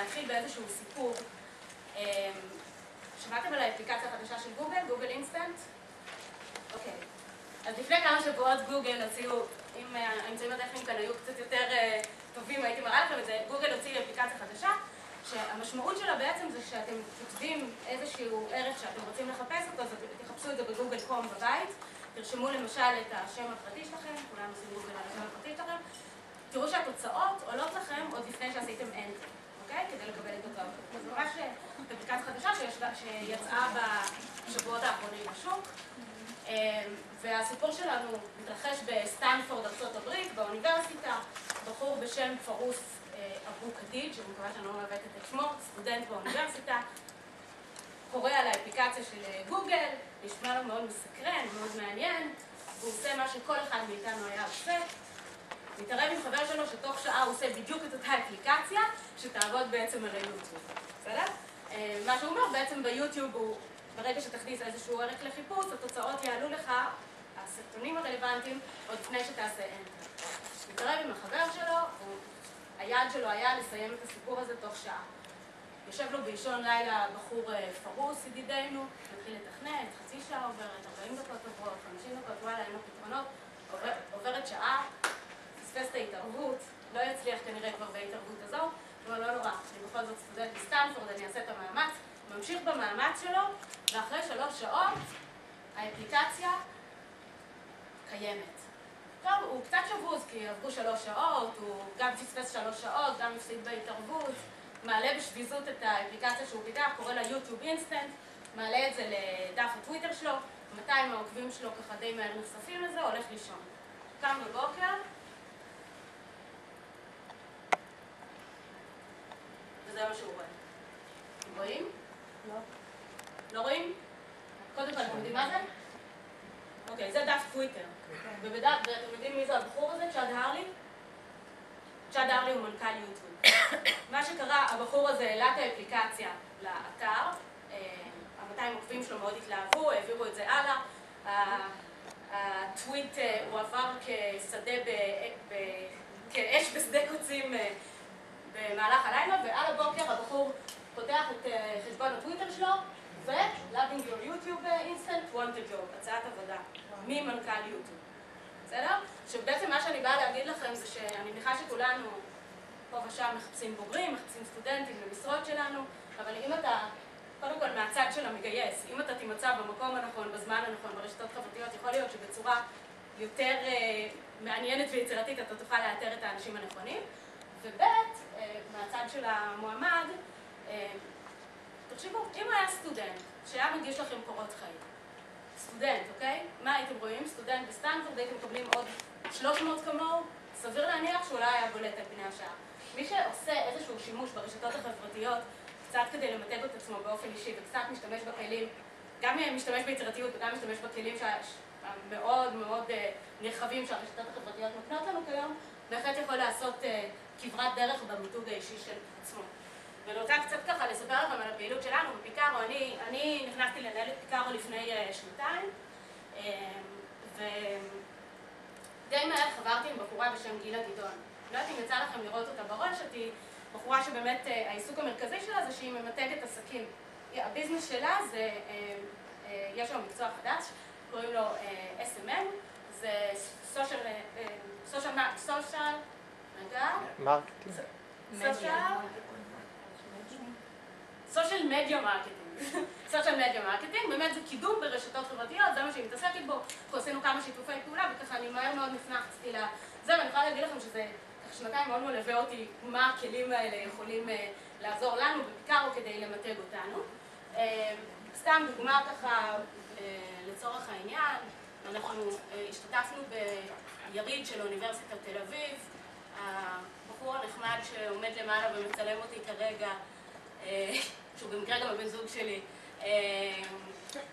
להתחיל באיזשהו סיפור. שמעתם על האפליקציה החדשה של גוגל, גוגל אינסטנט? אוקיי. אז לפני כמה שבועות גוגל הוציאו, אם האמצעים הטכניים כאן היו קצת יותר טובים, הייתי מראה לכם את זה, גוגל הוציאו אפליקציה חדשה, שהמשמעות שלה בעצם זה שאתם כותבים איזשהו ערך שאתם רוצים לחפש אותו, אז תחפשו את זה בגוגל קום בבית, תרשמו למשל את השם הפרטי שלכם, כולם עושים גוגל על השם הפרטי שלכם, תראו שהתוצאות עולות לכם עוד לפני שעשיתם Enter, אוקיי? כדי לקבל את התוצאות. זו ממש אפליקציה חדשה שיצאה בשבועות האחרונים לשוק. והסיפור שלנו מתרחש בסטנפורד, ארצות הברית, באוניברסיטה, בחור בשם פרוס אבו קדיד, שאני מקווה שאני לא מעוותת את שמו, סטודנט באוניברסיטה, קורא על האפליקציה של גוגל, נשמע לו מאוד מסקרן, מאוד מעניין, והוא עושה מה שכל אחד מאיתנו היה עושה, מתערב עם חבר שלו שתוך שעה הוא עושה בדיוק את אותה אפליקציה, שתעבוד בעצם על היוטיוב, בסדר? מה שהוא אומר בעצם ביוטיוב הוא, ברגע שתכניס איזשהו ערך לחיפוש, התוצאות יעלו לך, הסרטונים הרלוונטיים, עוד לפני שתעשה Enter. מתערב עם החבר שלו, היעד שלו היה לסיים את הסיפור הזה תוך שעה. יושב לו באישון לילה בחור פרוס, ידידנו, מתחיל לתכנת, חצי שעה עוברת, 40 דקות עוברות, 50 דקות, וואלה, אין לו פתרונות, עוברת שעה, פספס את ההתערבות, לא יצליח כנראה כבר בהתערבות הזו, אבל לא נורא, אני בכל זאת סטודנט בסטנפורד, אני אעשה את המאמץ, ממשיך במאמץ שלו, ואחרי 3 שעות, האפליקציה קיימת. טוב, הוא קצת שבוז, כי עברו 3 שעות, הוא גם פספס 3 שעות, גם הפסיד בהתערבות, מעלה בשביזות את האפליקציה שהוא פיתח, קורא לה יוטיוב אינסטנט, מעלה את זה לדף הטוויטר שלו, 200 העוקבים שלו ככה די מהר נחשפים לזה, הולך לישון. קם בבוקר, וזה מה שהוא רואה. אתם רואים? לא. לא רואים? קודם כל, אתם יודעים מה זה? אוקיי, זה דף טוויטר. ואתם יודעים מי זה הבחור הזה? צ'אד הרלי? צ'אד הרלי הוא מנכ"ל יוטיוב. מה שקרה, הבחור הזה העלה את האפליקציה לאתר, ה-200 עוקבים שלו מאוד התלהבו, העבירו את זה הלאה. הטוויט הוא עבר כאש בשדה קוצים במהלך הלילה, ועל הבוקר הבחור פותח את חשבון הטוויטר שלו, ו-Loving your YouTube instant wanted job, הצעת עבודה, ממנכ"ל יוטיוב. בסדר? שבעצם מה שאני באה להגיד לכם זה שאני מניחה שכולנו פה ושם מחפשים בוגרים, מחפשים סטודנטים למשרות שלנו, אבל אם אתה, קודם כל מהצד של המגייס, אם אתה תימצא במקום הנכון, בזמן הנכון, ברשתות חברתיות, יכול להיות שבצורה יותר מעניינת ויצירתית אתה תוכל לאתר את האנשים הנכונים, ובית, מהצד של המועמד, תחשבו, אם היה סטודנט שהיה מגיש לכם קורות חיים, סטודנט, אוקיי? מה הייתם רואים? סטודנט בסטנפורד, הייתם מקבלים עוד 300 כמוהו, סביר להניח שאולי היה בולט על פני השעה. מי שעושה איזשהו שימוש ברשתות החברתיות, קצת כדי למתג את עצמו באופן אישי וקצת משתמש בכלים, גם משתמש ביצירתיות וגם משתמש בכלים המאוד מאוד נרחבים שהרשתות החברתיות מקנות לנו כיום, בהחלט יכול לעשות כברת דרך במיתוג האישי של עצמו. ואני רוצה קצת ככה לספר לכם על הפעילות שלנו בפיקארו. אני נכנסתי לנהל את פיקארו לפני 2 ודי מהר חברתי עם בחורה בשם גילה גדעון. לא יודעת אם יצא לכם לראות אותה ברשת, היא בחורה שבאמת העיסוק המרכזי שלה זה שהיא ממתגת עסקים. הביזנס שלה זה, יש לו מקצוע חדש, קוראים לו SMM, זה סושיאל מדיה מרקטינג. סושיאל מדיה מרקטינג, באמת זה קידום ברשתות חברתיות, זה מה שהיא מתעסקת בו. אנחנו עשינו כמה שיתופי פעולה, וככה אני מהר מאוד נפנחצתי לזה, ואני יכולה להגיד לכם שזה 2 מאוד מלווה אותי, מה הכלים האלה יכולים לעזור לנו בפיקארו כדי למתג אותנו. סתם דוגמה ככה לצורך העניין, אנחנו השתתפנו ביריד של אוניברסיטת תל אביב, הבחור הנחמד שעומד למעלה ומצלם אותי כרגע, שהוא במקרה גם הבן זוג שלי,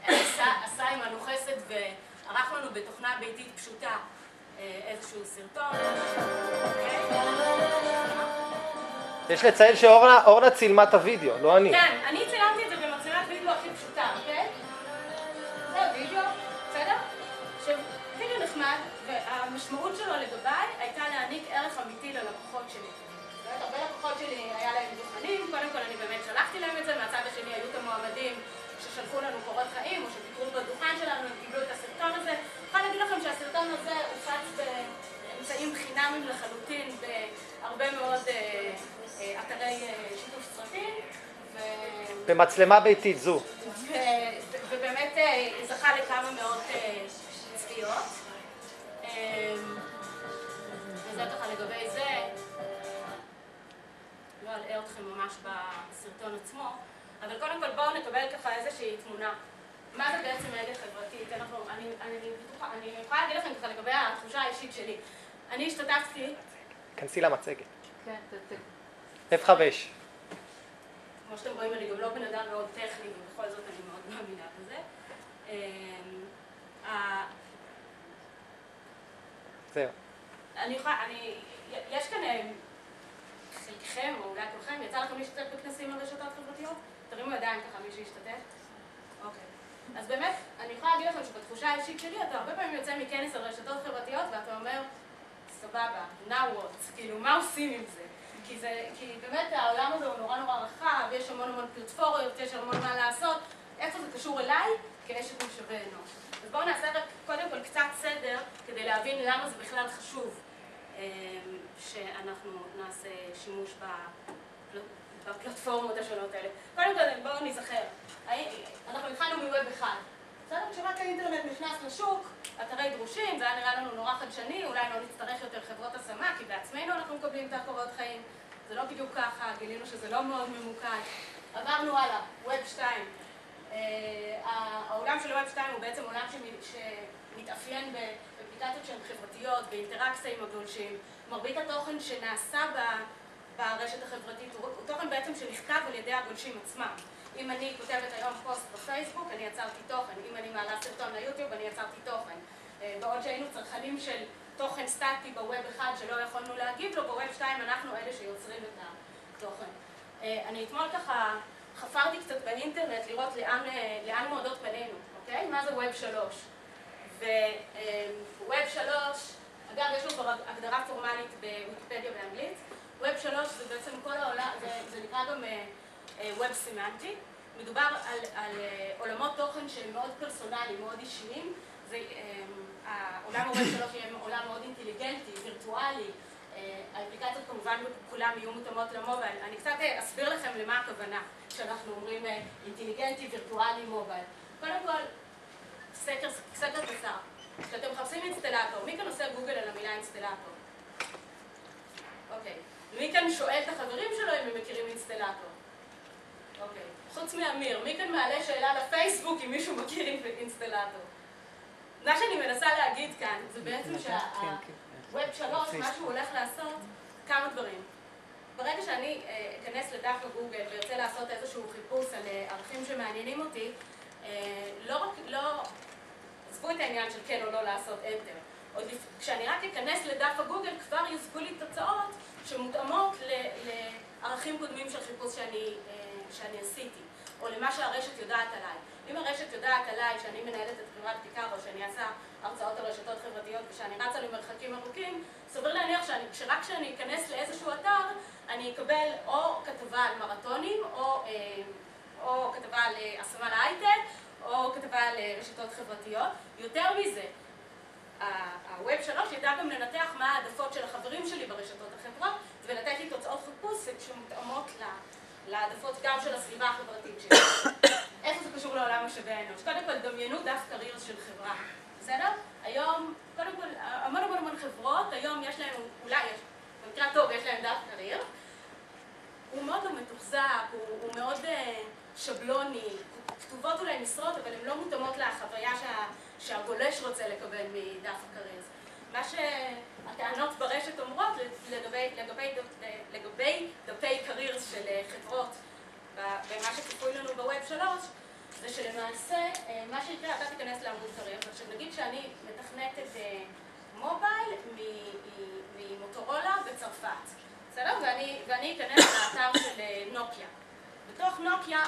עשה עם הנוחסת וערך לנו בתוכנה ביתית פשוטה איזשהו סרטון. יש לציין שאורנה צילמה את הוידאו, לא אני. כן, אני צילמתי את זה במצלמת וידאו הכי פשוטה, אוקיי? זה הוידאו, בסדר? עכשיו, וידאו נחמד, והמשמעות שלו לגביי הייתה להעניק ערך אמיתי ללקוחות שלי. הרבה לקוחות שלי היה להם דוכנים, קודם ששלחו לנו קורות חיים, או שביקרו בדוכן שלנו, הם קיבלו את הסרטון הזה. אני יכולה להגיד לכם שהסרטון הזה הופץ באמצעים חינמיים לחלוטין, בהרבה מאוד אתרי שיתוף סרטים. במצלמה ביתית זו. ובאמת זכה לכמה מאות צפיות. וזה ככה לגבי זה. לא אלאה אתכם ממש בסרטון עצמו, אבל קודם כל בואו נקבל ככה איזושהי תמונה. מה זה בעצם מדיה חברתית? אני יכולה להגיד לכם ככה לגבי התחושה האישית שלי. אני השתתפתי... כנסי למצגת. כן, תציג. F5. כמו שאתם רואים, אני גם לא בן אדם מאוד טכני, ובכל זאת אני מאוד מאמינה בזה. זהו. יש כאן חלקכם, או אולי כולכם, יצא לכם להשתתף בכנסים על רשתות חברתיות? תרימו ידיים ככה, מי שישתתף? אוקיי. אז באמת, אני יכולה להגיד לכם שבתחושה האישית שלי, אתה הרבה פעמים יוצא מכנס על רשתות חברתיות, ואתה אומר, סבבה, now what? כאילו, מה עושים עם זה? כי באמת העולם הזה הוא נורא נורא רחב, יש המון פלטפוריות, יש המון מה לעשות. איפה זה קשור אליי? כאשת משאבי אנוש. אז בואו נעשה רק קודם כל קצת סדר, כדי להבין למה זה בכלל חשוב שאנחנו נעשה שימוש בפלטפורמות השונות האלה. קודם כל בואו נזכר, אנחנו התחלנו מווב אחד. בסדר? כשרק האינטרנט נכנס לשוק, אתרי דרושים, זה היה נראה לנו נורא חדשני, אולי לא נצטרך יותר חברות השמה, כי בעצמנו אנחנו מקבלים את הקורות חיים. זה לא בדיוק ככה, גילינו שזה לא מאוד ממוקד. עברנו הלאה, ווב 2. העולם של ווב 2 הוא בעצם עולם שמתאפיין באפליקציות שהן חברתיות, באינטראקציה עם הגולשים. מרבית התוכן שנעשה ברשת החברתית הוא תוכן בעצם שנכתב על ידי הגולשים עצמם. אם אני כותבת היום פוסט בפייסבוק, אני יצרתי תוכן. אם אני מעלה סרטון ליוטיוב, אני יצרתי תוכן. בעוד שהיינו צרכנים של תוכן סטטי בווב 1 שלא יכולנו להגיב לו, בווב 2 אנחנו אלה שיוצרים את התוכן. אני אתמול ככה חפרתי קצת באינטרנט לראות לאן מועדות פנינו, אוקיי? מה זה ווב 3? ווב 3, אגב, יש לו כבר הגדרה פורמלית בוויקיפדיה באנגלית. ווב 3 זה בעצם כל העולם, זה נקרא גם ווב סמנטי. מדובר על עולמות תוכן שהם מאוד פרסונליים, מאוד אישיים. העולם הווב 3 יהיה עולם מאוד אינטליגנטי, וירטואלי. האפליקציות כמובן כולם יהיו מותאמות למובייל. אני קצת אסביר לכם למה הכוונה כשאנחנו אומרים אינטליגנטי, וירטואלי, מובייל. קודם כל, סקר קצר. כשאתם מחפשים אינסטלטור, מי כאן עושה גוגל על המילה אינסטלטור? אוקיי. מי כאן שואל את החברים שלו אם הם מכירים אינסטלטור? אוקיי. חוץ מאמיר, מי כאן מעלה שאלה לפייסבוק אם מישהו מכיר אינסטלטור? מה שאני מנסה להגיד כאן זה בעצם שהווב 3, מה שהוא הולך לעשות, כמה דברים. ברגע שאני אכנס לדף בגוגל וירצה לעשות איזשהו חיפוש על ערכים שמעניינים אותי, עזבו את העניין של כן או לא לעשות enter. כשאני רק אכנס לדף הגוגל כבר יזכו לי תוצאות שמותאמות לערכים קודמים של חיפוש שאני עשיתי, או למה שהרשת יודעת עליי. אם הרשת יודעת עליי שאני מנהלת את חברת פיקארו, שאני אעשה הרצאות על רשתות חברתיות ושאני רצה למרחקים ארוכים, סביר להניח שרק כשאני אכנס לאיזשהו אתר, אני אקבל או כתבה על מרתונים, או כתבה על השמה להייטק, או כתבה על רשתות חברתיות. יותר מזה, הווב 3 ידע גם לנתח מה העדפות של החברים שלי ברשתות החברות, ולתת לי תוצאות חיפוש שמותאמות לעדפות גם של הסביבה החברתית שלי. איפה זה קשור לעולם משאבי האנוש? קודם כל, דמיינו דף קריירס של חברה. בסדר? היום, קודם כל, המון חברות, היום יש להם, אולי יש, במקרה טוב, יש להם דף קרייר. הוא מאוד לא מתוחזק, הוא מאוד שבלוני, כתובות אולי משרות, אבל הן לא מותאמות לחוויה שהגולש רוצה לקבל מדף הקריירס. מה שהטענות ברשת אומרות לגבי דפי קריירס של חברות במה שצפוי לנו בווב 3, זה שלמעשה, מה שיקרה, אתה תיכנס לעמוד קריירס. עכשיו נגיד שאני מתכנתת מובייל ממוטורולה בצרפת. בסדר? ואני אכנס לאתר של נוקיה. בתוך נוקיה,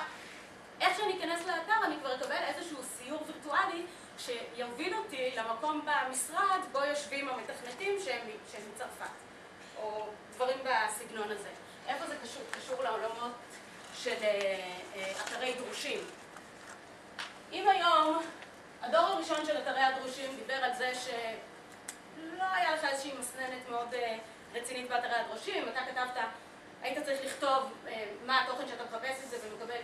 איך שאני אכנס לאתר, אני כבר אקבל איזשהו סיור וירטואלי שיוביל אותי למקום במשרד בו יושבים המתכנתים שהם מצרפת, או דברים בסגנון הזה. איפה זה קשור לעולמות של אתרי דרושים? אם היום הדור הראשון של אתרי הדרושים דיבר על זה שלא היה לך איזושהי מסננת מאוד רצינית באתרי הדרושים, אתה כתבת, היית צריך לכתוב מה התוכן שאתה מחפש את זה ומקבל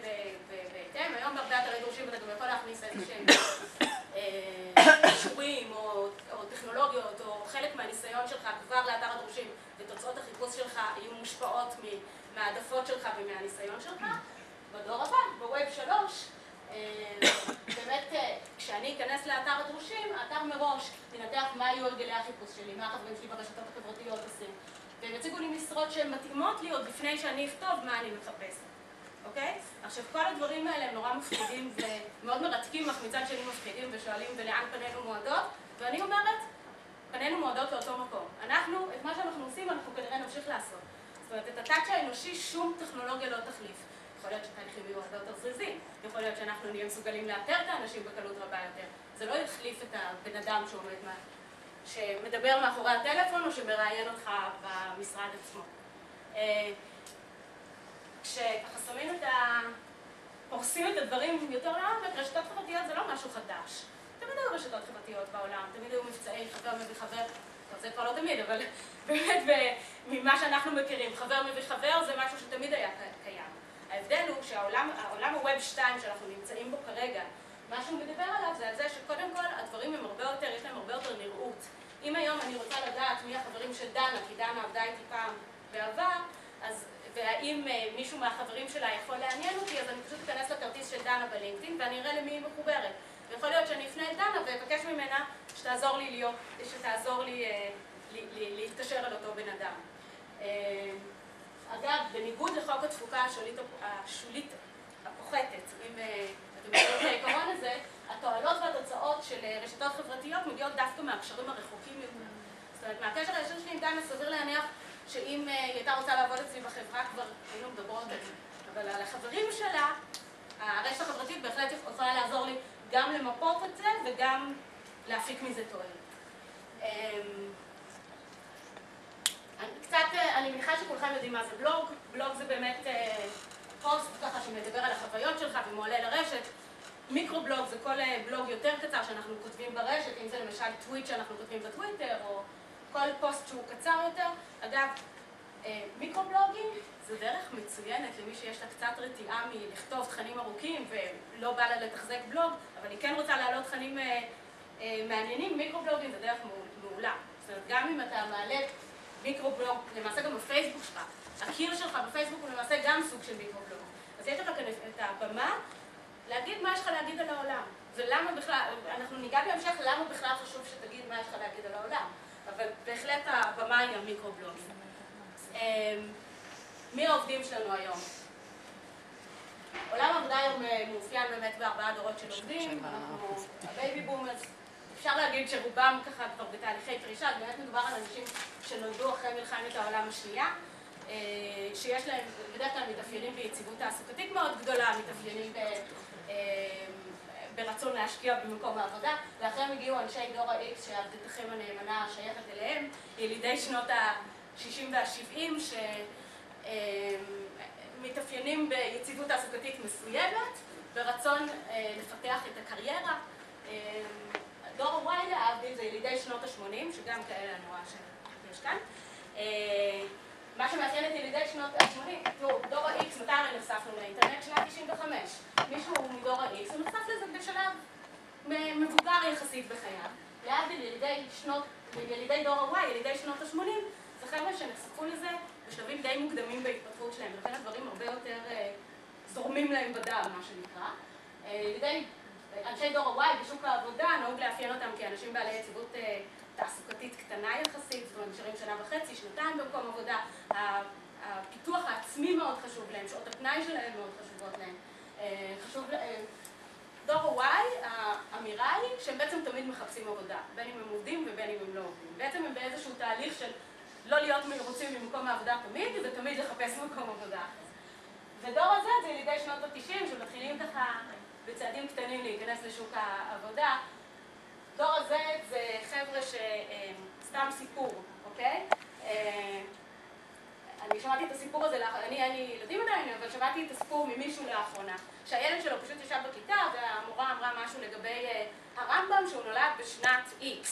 בהתאם. היום בהרבה אתרי דרושים אתה גם יכול להכניס איזשהם אישורים או טכנולוגיות או חלק מהניסיון שלך כבר לאתר הדרושים ותוצאות החיפוש שלך יהיו מושפעות מהעדפות שלך ומהניסיון שלך. בדור הבא, בווב 3, באמת כשאני אכנס לאתר הדרושים, האתר מראש ינתח מה יהיו הרגלי החיפוש שלי, מה החברים שלי ברשתות החברתיות עושים. והם יציגו לי משרות שהן מתאימות לי עוד לפני שאני אכתוב מה אני מחפשת. אוקיי? עכשיו, כל הדברים האלה הם נורא מפחידים ומאוד מרתקים לך מצד שני מפחידים ושואלים ולאן פנינו מועדות, ואני אומרת, פנינו מועדות לאותו מקום. אנחנו, את מה שאנחנו עושים, אנחנו כנראה נמשיך לעשות. זאת אומרת, את הטאץ' האנושי שום טכנולוגיה לא תחליף. יכול להיות שתהליכים יהיו הרבה יותר זריזים, יכול להיות שאנחנו נהיה מסוגלים לאתר את האנשים בקלות רבה יותר. זה לא יחליף את הבן אדם שמדבר מאחורי הטלפון או שמראיין אותך במשרד עצמו. כשחסמים פורסים את הדברים יותר לעומק, רשתות חברתיות זה לא משהו חדש. תמיד היו רשתות חברתיות בעולם, תמיד היו מבצעי חבר מביא חבר, טוב זה כבר לא תמיד, אבל באמת ממה שאנחנו מכירים, חבר מביא חבר זה משהו שתמיד היה קיים. ההבדל הוא שהעולם הווב 2 שאנחנו נמצאים בו כרגע, מה שהוא מדבר עליו זה על זה שקודם כל הדברים הם הרבה יותר, יש להם הרבה יותר נראות. אם היום אני רוצה לדעת מי החברים של דנה, כי דנה עבדה איתי פעם בעבר, והאם מישהו מהחברים שלה יכול לעניין אותי, אז אני פשוט אכנס לכרטיס של דנה בלינקדאין ואני אראה למי היא מחוברת. ויכול להיות שאני אפנה את דנה ואבקש ממנה שתעזור לי להתקשר על אותו בן אדם. אגב, בניגוד לחוק התפוקה השולית הפוחתת, אם אתם יודעים את העיקרון הזה, התועלות והתוצאות של רשתות חברתיות מגיעות דווקא מהקשרים הרחוקים יותר. זאת אומרת, מהקשר הישיר שלי עם דנה סביר להניח שאם היא הייתה רוצה לעבוד אצלי בחברה כבר היינו מדברות על זה. אבל על החברים שלה, הרשת החברתית בהחלט יכולה לעזור לי גם למפות את זה וגם להפיק מזה תועלת. אני מניחה שכולכם יודעים מה זה בלוג. בלוג זה באמת פוסט ככה שמדבר על החוויות שלך ומועלה לרשת. מיקרו-בלוג זה כל בלוג יותר קצר שאנחנו כותבים ברשת, אם זה למשל טוויט שאנחנו כותבים בטוויטר, או כל פוסט שהוא קצר יותר. אגב, מיקרו-בלוגים זה דרך מצוינת למי שיש לה קצת רתיעה מלכתוב תכנים ארוכים ולא בא לה לתחזק בלוג, אבל היא כן רוצה להעלות תכנים מעניינים. מיקרו-בלוגים זה דרך מעולה. זאת אומרת, גם אם אתה מעלה מיקרו-בלוג, למעשה גם בפייסבוק שלך, הקיר שלך בפייסבוק הוא למעשה גם סוג של מיקרו-בלוג. אז יש לך כאן את הבמה להגיד מה יש לך להגיד על העולם. ולמה בכלל, אנחנו ניגע בהמשך למה בכלל חשוב שתגיד מה יש לך להגיד על העולם. אבל בהחלט הבמה היא המיקרו-בלוגים. מי העובדים שלנו היום? עולם העבודה היום מאופיין באמת ב4 דורות של עובדים. אנחנו, הבייבי בומרס, אפשר להגיד שרובם ככה כבר בתהליכי פרישה, באמת מדובר על אנשים שנולדו אחרי מלחמת העולם השנייה, שיש להם בדרך כלל מתאפיינים ביציבות תעסוקתית מאוד גדולה, מתאפיינים ברצון להשקיע במקום העבודה, ואחריהם הגיעו אנשי דור ה-X שעבדתכם הנאמנה שייכת אליהם, ילידי שנות ה-60 וה-70 שמתאפיינים ביציבות תעסוקתית מסוימת, ברצון לפתח את הקריירה. דור ה-Y להבדיל זה ילידי שנות ה-80, שגם כאלה אני רואה שיש כאן. מה שמאפיין את ילידי שנות ה-80, דור ה-X, מתי הרי נחשפנו לאינטרנט? שנת 95. מישהו מדור ה-X, הוא נחשף לזה בשלב מבוגר יחסית בחייו. להבדיל ילידי דור ה-Y, ילידי שנות ה-80, זה חבר'ה שנחשפו לזה בשלבים די מוקדמים בהתפתחות שלהם, לכן הדברים הרבה יותר זורמים להם בדם, מה שנקרא. אנשי דור ה-Y בשוק העבודה נהוג לאפיין אותם כאנשים בעלי יציבות תעסוקתית קטנה יחסית, זאת אומרת, נשארים 1.5 שנתיים במקום עבודה. הפיתוח העצמי מאוד חשוב להם, שעות הפנאי שלהם מאוד חשובות להם. דור ה-Y, האמירה היא שהם בעצם תמיד מחפשים עבודה, בין אם הם עובדים ובין אם הם לא עובדים. בעצם הם באיזשהו תהליך של לא להיות מרוצים ממקום העבודה תמיד, ותמיד לחפש מקום עבודה. ודור הזה זה ילידי שנות ה-90, שמתחילים ככה בצעדים קטנים להיכנס לשוק העבודה. דור הזה זה חבר'ה סתם סיפור, אוקיי? אני שמעתי את הסיפור הזה, אין לי ילדים עדיין, אבל שמעתי את הסיפור ממישהו לאחרונה, שהילד שלו פשוט ישב בכיתה, והמורה אמרה משהו לגבי הרמב"ם, שהוא נולד בשנת X.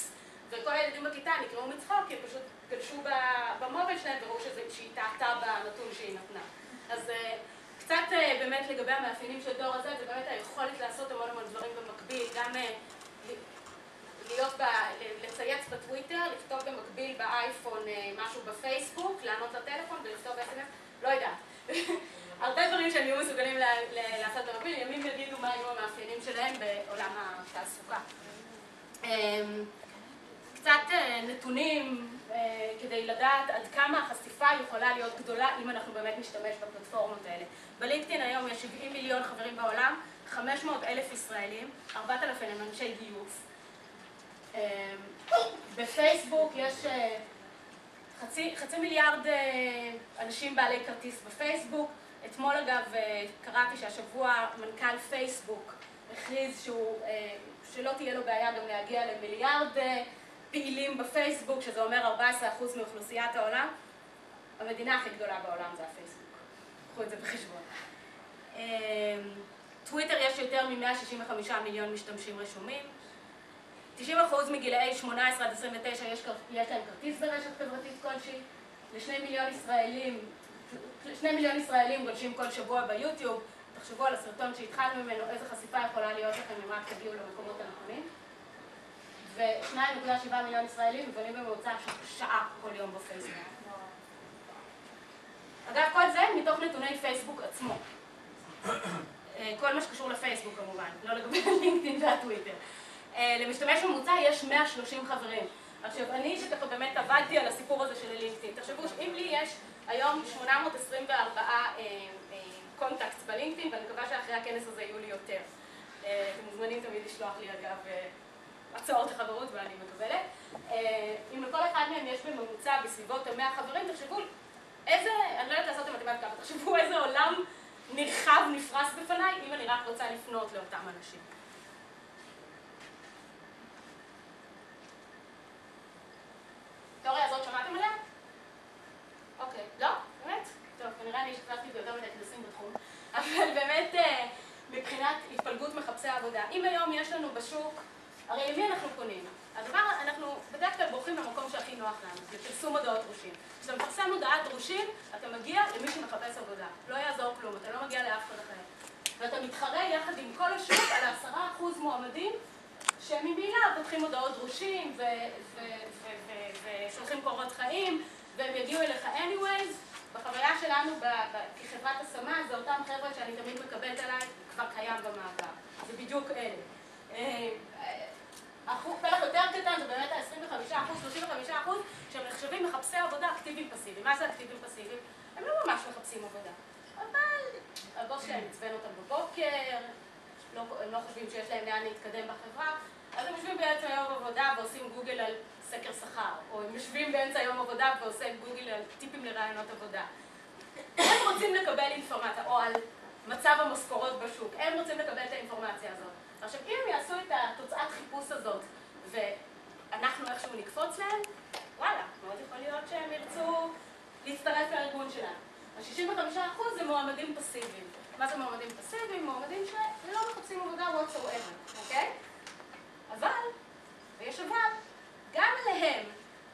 וכל הילדים בכיתה נקראו מצחוק, כי הם פשוט גלשו במוביל שלהם וראו שהיא טעתה בנתון שהיא נתנה. אז קצת באמת לגבי המאפיינים של דור הזה, זה באמת היכולת לעשות המון דברים במקביל, גם לצייץ בטוויטר, לכתוב במקביל באייפון משהו בפייסבוק, לענות לטלפון ולכתוב ב-SMS, לא יודעת. הרבה דברים שהם יהיו מסוגלים לעשות במקביל, ימים יגידו מה היו המאפיינים שלהם בעולם התעסוקה. קצת נתונים כדי לדעת עד כמה החשיפה יכולה להיות גדולה אם אנחנו באמת נשתמש בפלטפורמות האלה. בלינקדאין היום יש 70 מיליון חברים בעולם, 500,000 ישראלים, 4,000 הם אנשי גיוס. בפייסבוק יש חצי מיליארד אנשים בעלי כרטיס בפייסבוק. אתמול אגב קראתי שהשבוע מנכ"ל פייסבוק הכריז שלא תהיה לו בעיה גם להגיע למיליארד פעילים בפייסבוק, שזה אומר 14% מאוכלוסיית העולם. המדינה הכי גדולה בעולם זה הפייסבוק. קחו את זה בחשבון. טוויטר יש יותר מ-165 מיליון משתמשים רשומים. 90% מגילאי 18 עד 29 יש להם כרטיס ברשת חברתית כלשהי. ל2 מיליון ישראלים גולשים כל שבוע ביוטיוב. תחשבו על הסרטון שהתחלנו ממנו, איזה חשיפה יכולה להיות לכם אם רק תגיעו למקומות הנכונים. ו2.7 מיליון ישראלים מבלים בממוצע שעה כל יום בפייסבוק. אגב, כל זה מתוך נתוני פייסבוק עצמו. כל מה שקשור לפייסבוק כמובן, לא לגבי לינקדאין והטוויטר. למשתמש ממוצע יש 130 חברים. עכשיו, אני שככה באמת עבדתי על הסיפור הזה של לינקדאין. תחשבו שאם לי יש היום 824 קונטקטס בלינקדאין, ואני מקווה שאחרי הכנס הזה יהיו לי יותר. אתם מוזמנים תמיד לשלוח לי אגב הצעות לחברות ואני מקבלת. אם לכל אחד מהם יש בממוצע בסביבות 100 חברים, תחשבו איזה, אני לא יודעת לעשות את המתמטיקה, אבל תחשבו איזה עולם נרחב נפרס בפניי, אם אני רק רוצה לפנות לאותם אנשים. התיאוריה הזאת שמעתם עליה? אוקיי, לא? באמת? טוב, כנראה אני השתתפתי ביותר מדי כנסים בתחום, אבל באמת מבחינת התפלגות מחפשי העבודה. אם היום יש לנו בשוק, הרי למי אנחנו פונים? אנחנו בדרך כלל בורחים למקום שהכי נוח לנו, לפרסום הודעות דרושים. כשאתה מפרסם הודעת דרושים, אתה מגיע למי שמחפש עבודה. לא יעזור כלום, אתה לא מגיע לאף אחד אחר. ואתה מתחרה יחד עם כל השוק על 10% מועמדים, שהם ממילא פותחים הודעות דרושים ושולחים קורות חיים, והם יגיעו אליך anyways. בחוויה שלנו כחברת השמה, זה אותם חבר'ה שאני תמיד מקבלת עליי, כבר קיים במעבר. זה בדיוק אלה. פלח יותר קטן זה באמת ה-25%, 35%, שהם נחשבים מחפשי עבודה אקטיביים פסיביים. מה זה אקטיביים פסיביים? הם לא ממש מחפשים עבודה. אבל הבוס שלהם מצוון אותם בבוקר, הם לא חושבים שיש להם לאן להתקדם בחברה, אז הם יושבים באמצע יום עבודה ועושים גוגל על סקר שכר, או הם יושבים באמצע יום עבודה ועושים גוגל על טיפים לרעיונות עבודה. הם רוצים לקבל אינפורמציה, או על מצב המשכורות בשוק, הם רוצים לקבל את האינפורמציה הזאת. עכשיו, אם הם יעשו את התוצאת חיפוש הזאת, ואנחנו איכשהו נקפוץ להם, וואלה, מאוד יכול להיות שהם ירצו להצטרף לארגון שלנו. ה-65% זה מועמדים פסיביים. מה זה מועמדים פסיביים? מועמדים שלא מחפשים עבודה whatsoever, אוקיי? אבל, ויש אבל, גם עליהם,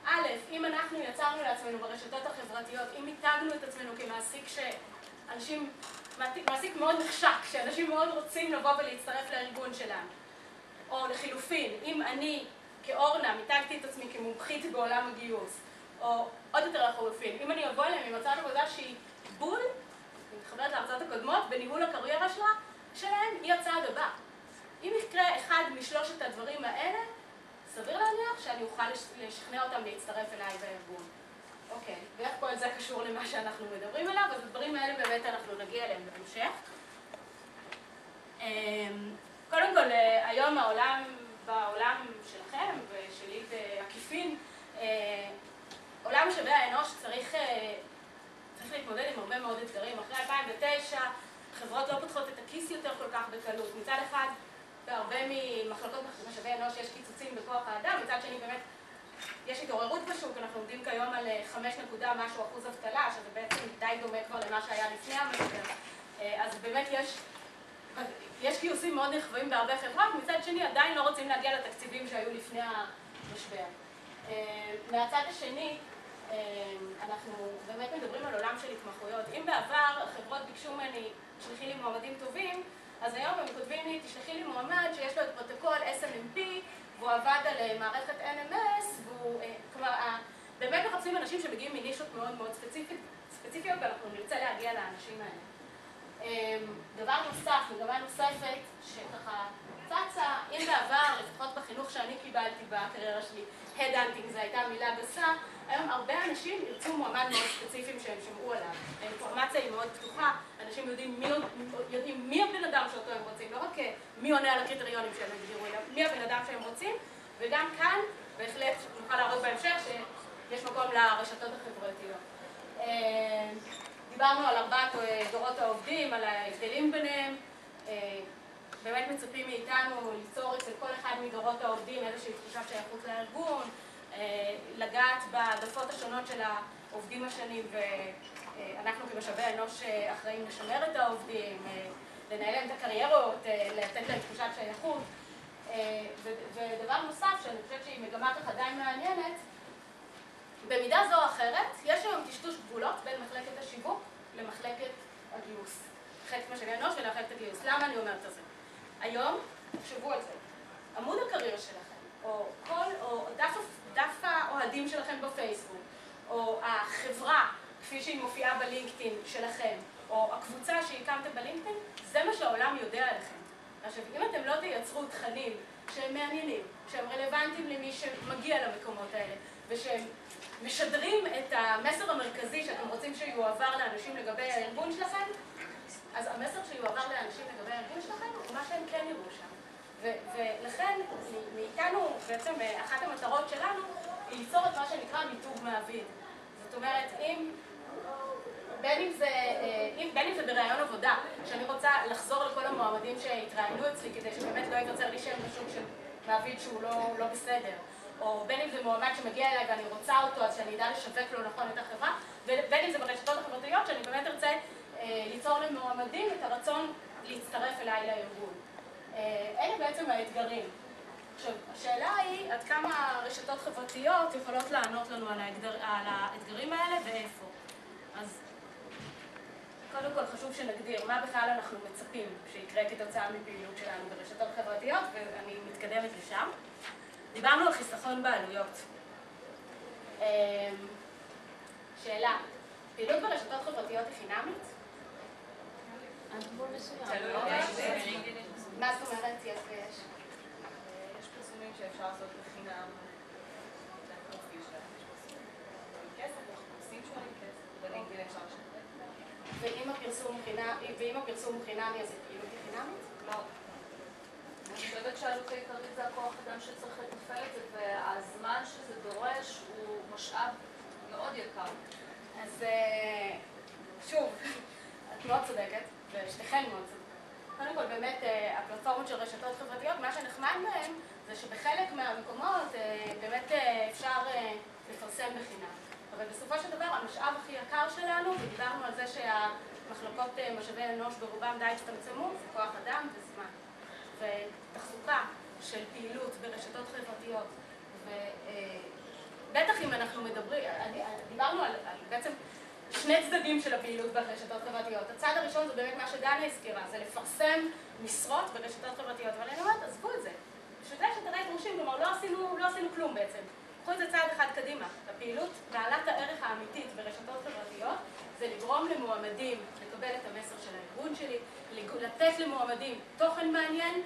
א', אם אנחנו יצרנו לעצמנו ברשתות החברתיות, אם התגנו את עצמנו כמעסיק שאנשים, מעסיק מאוד נחשק, שאנשים מאוד רוצים לבוא ולהצטרף לארגון שלנו, או לחילופין, אם אני כאורנה מיתגתי את עצמי כמומחית בעולם הגיוס, או עוד יותר לחילופין, אם אני אבוא אליהם עם הצעת עבודה שהיא בול, אני מתחברת להרצאות הקודמות, בניהול הקריירה שלהם, היא הצעד הבא. אם יקרה אחד משלושת הדברים האלה, סביר להניח שאני אוכל לשכנע אותם להצטרף אליי בארגון. אוקיי, ואיך כל זה קשור למה שאנחנו מדברים עליו, אז הדברים האלה באמת אנחנו נגיע אליהם בהמשך. קודם כל, היום בעולם שלכם ושלי בעקיפין, עולם משאבי האנוש צריך להתמודד עם הרבה מאוד אתגרים. אחרי 2009, חברות לא פותחות את הכיס יותר כל כך בקלות. מצד אחד, בהרבה ממחלקות משאבי אנוש יש קיצוצים בכוח האדם, מצד שני באמת יש התעוררות בשוק, אנחנו עומדים כיום על 5% אבטלה, שזה בעצם די דומה כבר למה שהיה לפני המשבר. אז באמת יש גיוסים מאוד נכבדים בהרבה חברות, מצד שני עדיין לא רוצים להגיע לתקציבים שהיו לפני המשבר. מהצד השני, אנחנו באמת מדברים על עולם של התמחויות. אם בעבר החברות ביקשו ממני, תשלחי לי מועמדים טובים, אז היום הם כותבים לי, תשלחי לי מועמד שיש לו את פרוטוקול SNMP, והוא עבד על מערכת NMS, כלומר, באמת מחפשים אנשים שמגיעים מנישות מאוד מאוד ספציפיות, ואנחנו נרצה להגיע לאנשים האלה. דבר נוסף, מגמה נוספת, שככה צצה, אם בעבר, לפחות בחינוך שאני קיבלתי בקריירה שלי, Headhunting, זו הייתה מילה גסה, היום הרבה אנשים ירצו מועמד מאוד ספציפיים שהם שמעו עליו. האינפורמציה היא מאוד פתוחה, אנשים יודעים מי הבן אדם שאותו הם רוצים, לא רק מי עונה על הקריטריונים שהם הגדירו, אלא מי הבן אדם שהם רוצים, וגם כאן בהחלט נוכל להראות בהמשך שיש מקום לרשתות החברתיות. דיברנו על 4 דורות העובדים, על ההבדלים ביניהם. באמת מצפים מאיתנו ליצור אצל כל אחד מדורות העובדים איזושהי תחושת שייכות לארגון, לגעת בהעדפות השונות של העובדים השונים, ואנחנו כמשאבי אנוש אחראים לשמר את העובדים, לנהל להם את הקריירות, לתת להם תחושת שייכות. ודבר נוסף שאני חושבת שהיא מגמה ככה די מעניינת, במידה זו או אחרת, יש היום טשטוש גבולות בין מחלקת השיווק למחלקת הגיוס. מחלקת משאבי אנוש ולמחלקת הגיוס. למה אני אומרת את זה? היום, תחשבו על זה, עמוד הקריירה שלכם, או דף האוהדים שלכם בפייסבוק, או החברה, כפי שהיא מופיעה בלינקדאין שלכם, או הקבוצה שהקמתם בלינקדאין, זה מה שהעולם יודע עליכם. עכשיו, אם אתם לא תייצרו תכנים שהם מעניינים, שהם רלוונטיים למי שמגיע למקומות האלה, ושהם משדרים את המסר המרכזי שאתם רוצים שיועבר לאנשים לגבי הארגון שלכם, אז המסר שיועבר לאנשים לגבי הארגון שלכם הוא מה שהם כן יראו שם. ולכן, מאיתנו, בעצם אחת המטרות שלנו היא ליצור את מה שנקרא מיתוג מעביד. זאת אומרת, בין אם זה בראיון עבודה, שאני רוצה לחזור לכל המועמדים שהתראיינו אצלי כדי שבאמת לא ייווצר לי שם רשום של מעביד שהוא לא בסדר, או בין אם זה מועמד שמגיע אליי ואני רוצה אותו אז שאני אדע לשווק לו נכון את החברה, ובין אם זה ברשתות החברתיות שאני באמת ארצה ליצור למועמדים את הרצון להצטרף אליי לארגון. אלה בעצם האתגרים. עכשיו, השאלה היא עד כמה רשתות חברתיות יכולות לענות לנו על האתגרים האלה ואיפה. אז קודם כל חשוב שנגדיר מה בכלל אנחנו מצפים שיקרה כתוצאה מפעילות שלנו ברשתות חברתיות, ואני מתקדמת לשם. דיברנו על חיסכון בעלויות. שאלה, פעילות ברשתות חברתיות היא חינמית? מה זאת אומרת? יש פרסומים שאפשר לעשות בחינם, ואם הפרסום חינמי, אז פעילות היא חינמית? לא. אני חושבת שהעלות העיקרית זה הכוח אדם שצריך לתפעל את זה, והזמן שזה דורש הוא משאב מאוד יקר. אז שוב, את מאוד צודקת, ושתיכן מאוד צודקת. קודם כל, באמת, הפלטפורמות של רשתות חברתיות, מה שנחמד מהן זה שבחלק מהמקומות באמת אפשר לפרסם בחינם. אבל בסופו של דבר, המשאב הכי יקר שלנו, ודיברנו על זה שהמחלקות משאבי אנוש ברובם די הצטמצמו, זה כוח אדם וזמן. ותחזוקה של פעילות ברשתות חברתיות, ובטח אם אנחנו דיברנו על בעצם שני צדדים של הפעילות ברשתות חברתיות. הצד הראשון זה באמת מה שדנה הזכירה, זה לפרסם משרות ברשתות חברתיות, אבל אני אומרת, עזבו את זה. בשביל זה שתראי דרושים, כלומר, לא עשינו כלום בעצם. קחו את זה צעד אחד קדימה. הפעילות בעלת הערך האמיתית ברשתות חברתיות זה לגרום למועמדים לקבל את המסר של הארגון שלי, לתת למועמדים תוכן מעניין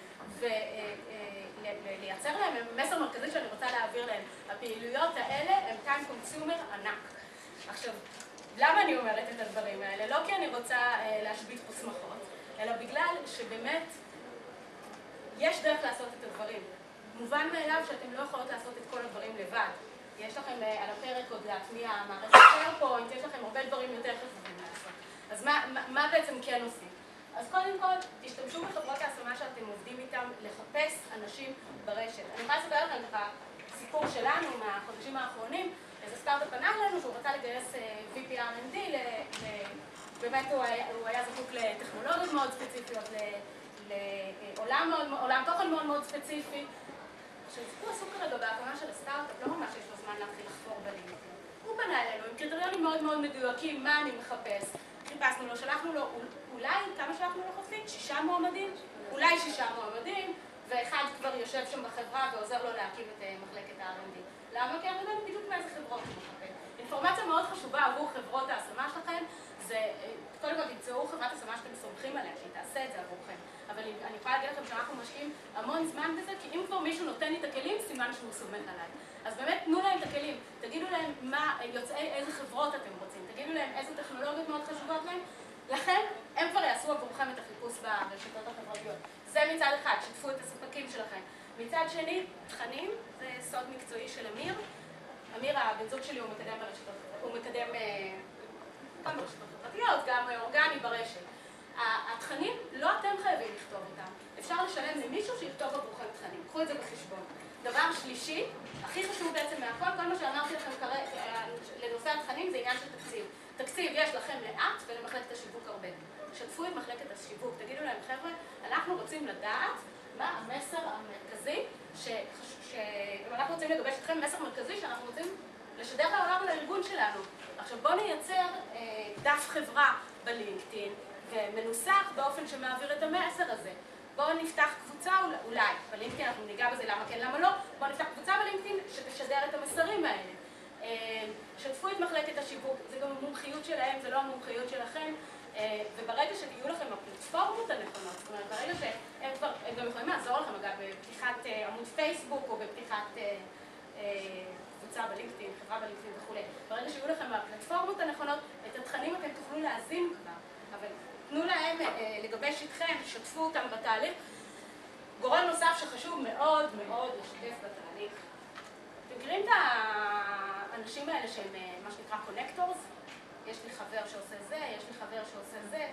ולייצר להם מסר מרכזי שאני רוצה להעביר להם. הפעילויות האלה הם time consumer ענק. עכשיו, למה אני אומרת את הדברים האלה? לא כי אני רוצה להשבית פה שמחות, אלא בגלל שבאמת יש דרך לעשות את הדברים. מובן מאליו שאתם לא יכולות לעשות את כל הדברים לבד. יש לכם על הפרק עוד להטמיע מערכת SharePoint, יש לכם הרבה דברים יותר חשובים לעשות. אז מה בעצם כן עושים? אז קודם כל, תשתמשו בחברות ההשמה שאתם עובדים איתם לחפש אנשים ברשת. אני יכולה לספר לכם ככה סיפור שלנו מהחודשים האחרונים, איזה סטארט-אפ פנה אלינו שהוא רצה לגייס VP R&D באמת הוא היה זקוק לטכנולוגיות מאוד ספציפיות, לעולם תוכן מאוד מאוד ספציפי. עכשיו, הוא עסוק כרגע בהקמה של הסטארט-אפ, לא ממש יש לו זמן להתחיל לחפור בלינקדאין. הוא פנה אלינו עם קריטריונים מאוד מאוד מדויקים, מה אני מחפש. חיפשנו לו, שלחנו לו, אולי, כמה שלחנו לו חופית? 6 מועמדים? אולי 6 מועמדים, ואחד כבר יושב שם בחברה ועוזר לו להקים את מחלקת ה-R&D. למה? כי אנחנו יודעים בדיוק מאיזה חברות הוא מחפש. אינפורמציה מאוד חשובה עבור חברות ההשמה שלכם, זה, קודם כל תמצאו חברת השמה שאתם סומכים עליה, שהיא תעשה את זה עבורכם. אבל אני יכולה להגיד לכם שאנחנו משקיעים המון זמן בזה, כי אם כבר מישהו נותן לי את הכלים, סימן שהוא סומך עליי. אז באמת תנו להם את הכלים, תגידו להם מה יוצאי איזה חברות אתם רוצים, תגידו להם איזה טכנולוגיות מאוד חשובות להם, לכם הם כבר יעשו עבורכם את החיפוש ברשתות החברתיות. זה מצד אחד, שתפו את הספקים שלכם. מצד שני, תכנים, זה סוד מקצועי של אמיר. אמיר, הבן זוג שלי, הוא מקדם ברשתות, הוא מקדם גם ברשתות חברתיות, גם אורגני ברשת. התכנים, לא אתם חייבים לכתוב אותם. אפשר לשלם למישהו שיכתוב עבורכם תכנים. קחו את זה בחשבון. דבר שלישי, הכי חשוב בעצם מהכל, כל מה שאמרתי לכם לנושא התכנים זה עניין של תקציב. תקציב יש לכם לאט ולמחלקת השיווק הרבה. שתפו את מחלקת השיווק, תגידו להם, חבר'ה, אנחנו רוצים לדעת מה המסר המרכזי, אנחנו רוצים לגבש אתכם מסר מרכזי שאנחנו רוצים לשדר לעולם לארגון שלנו. עכשיו בואו נייצר דף חברה בלינקדאין, ומנוסח באופן שמעביר את המסר הזה. בואו נפתח קבוצה אולי, בלינקדאין אנחנו ניגע בזה למה כן, למה לא, בואו נפתח קבוצה בלינקדאין שתשדר את המסרים האלה. שתפו את מחלקת השיווק, זה גם המומחיות שלהם, זה לא המומחיות שלכם, וברגע שתהיו לכם הפלטפורמות הנכונות, זאת אומרת, ברגע שהם גם יכולים לעזור לכם, אגב, בפתיחת עמוד פייסבוק או בפתיחת קבוצה בלינקדאין, חברה בלינקדאין וכו'. ברגע שיהיו לכם הפלטפורמות הנכונות, את התכנים אתם תוכלו להזין כבר, אבל תנו להם לגבש איתכם, שתפו אותם בתהליך. גורם נוסף שחשוב מאוד מאוד לשתף בתהליך. אתם מכירים את האנשים האלה שהם מה שנקרא קונקטורס? יש לי חבר שעושה זה, יש לי חבר שעושה זה.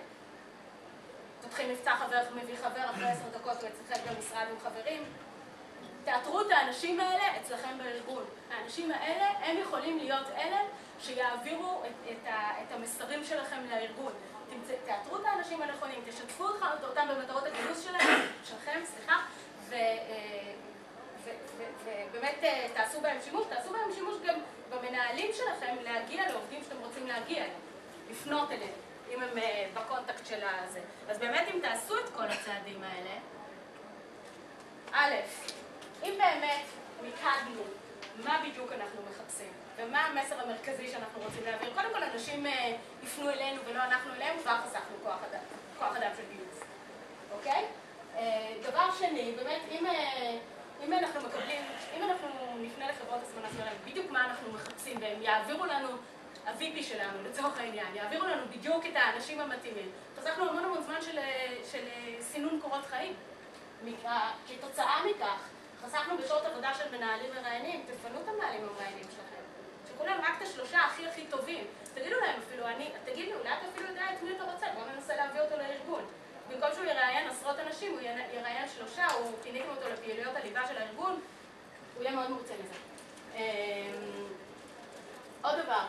פותחים מבצע חבר, מביא חבר, אחרי 10 דקות הוא אצלכם במשרד עם חברים. תאתרו את האנשים האלה אצלכם בארגון. האנשים האלה, הם יכולים להיות אלה שיעבירו את המסרים שלכם לארגון. תאתרו את האנשים הנכונים, תשתפו אותם במטרות הגיוס שלכם, ובאמת תעשו בהם שימוש גם במנהלים שלכם להגיע לעובדים שאתם רוצים להגיע אליהם, לפנות אליהם, אם הם בקונטקט של הזה. אז באמת אם תעשו את כל הצעדים האלה, א', אם באמת מיקדנו מה בדיוק אנחנו מחפשים, ומה המסר המרכזי שאנחנו רוצים להעביר, קודם כל אנשים יפנו אלינו ולא אנחנו אליהם, כבר חסכנו כוח אדם של גיוס, אוקיי? דבר שני, באמת, אם אנחנו נפנה לחברות הזמנה שלהם, בדיוק מה אנחנו מחפשים, והם יעבירו לנו, ה-VP שלנו, לצורך העניין, יעבירו לנו בדיוק את האנשים המתאימים. חסכנו המון זמן של סינון קורות חיים. כתוצאה מכך, חסכנו בשעות עבודה של מנהלים מראיינים, תפנו את המנהלים המראיינים שלכם. שכולם רק את השלושה הכי טובים. תגידו להם אפילו, תגיד לי, אולי אתה אפילו יודע את מי אתה רוצה, בואו ננסה להביא אותו לארגון. במקום שהוא יראיין עשרות אנשים, הוא יראיין 3, הוא פיניתם אותו לפעילויות הליבה של הארגון, הוא יהיה מאוד מרוצה מזה. עוד דבר,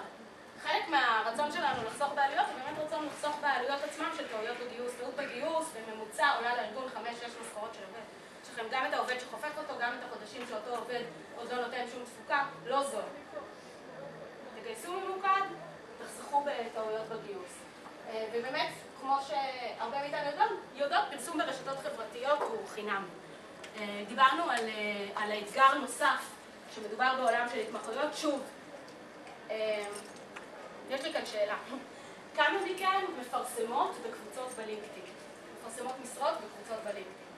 חלק מהרצון שלנו לחסוך בעלויות, זה באמת רצון לחסוך בעלויות עצמם של טעויות בגיוס. טעות בגיוס בממוצע עולה לארגון 5-6 משכורות של עובד. יש לכם גם את העובד שחופף אותו, גם את החודשים שאותו עובד עוד לא נותן שום תפוקה, לא זו. תגייסו ממוקד, תחסכו בטעויות בגיוס. ובאמת, כמו שהרבה מאיתנו יודעות, פרסום ברשתות חברתיות הוא חינם. דיברנו על האתגר נוסף, שמדובר בעולם של התמחויות. שוב, יש לי כאן שאלה. כמה מכן מפרסמות בקבוצות בלינקדאין? מפרסמות משרות בקבוצות בלינקדאין.